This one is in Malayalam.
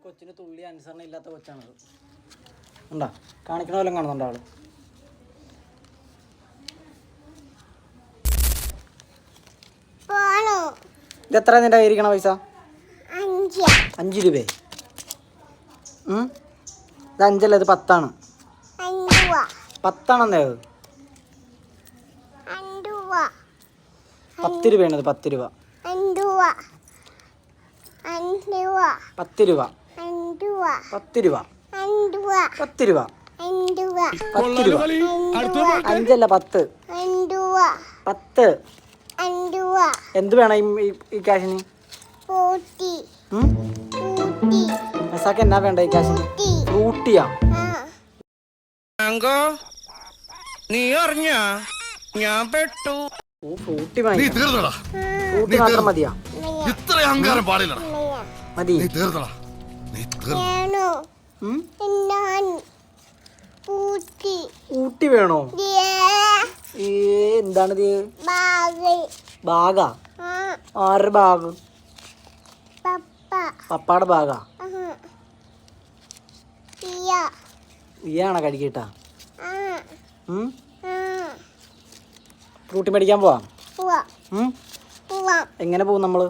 കൊച്ചിന് തുള്ളി അനുസരണ ഇല്ലാത്ത കൊച്ചാണത്. ഉണ്ടാ കാണിക്കണ പോലെ കാണുന്നുണ്ടോ ആള്? ഇത് എത്ര നിന്റെ കയ്യിരിക്കണ പൈസ? 5 രൂപ. ഇത് 5 അല്ല, ഇത് 10 ആണ്. 10 ആണെന്നേ. അത് 10 രൂപയാണ്. 10 രൂപ. 10 രൂപ. 10 രൂപ. 10 രൂപ. 10 രൂപ. 5 അല്ല, 10. 10. എന്ത് വേണം ഈ ക്യാഷിന്? മെസ്സാക്ക് എന്നാ വേണ്ട ഈ ക്യാഷിന്? ഫ്രൂട്ടിയാ? നീ അറിഞ്ഞ ഞാൻ പെട്ടു. ഓ, ഫ്രൂട്ടി ഫ്രൂട്ടി മാത്രം മതിയാ? ഇത്ര അഹങ്കാരം പാടില്ല. മതി. ഊട്ടി വേണോ? എന്താണിത്? ബാഗാ? ആരുടെ ബാഗ്? പപ്പാടെ ബാഗാ? ഈയാണോ കഴുകിട്ടാ? ഫ്രൂട്ടി മേടിക്കാൻ പോവാം. എങ്ങനെ പോവും നമ്മള്?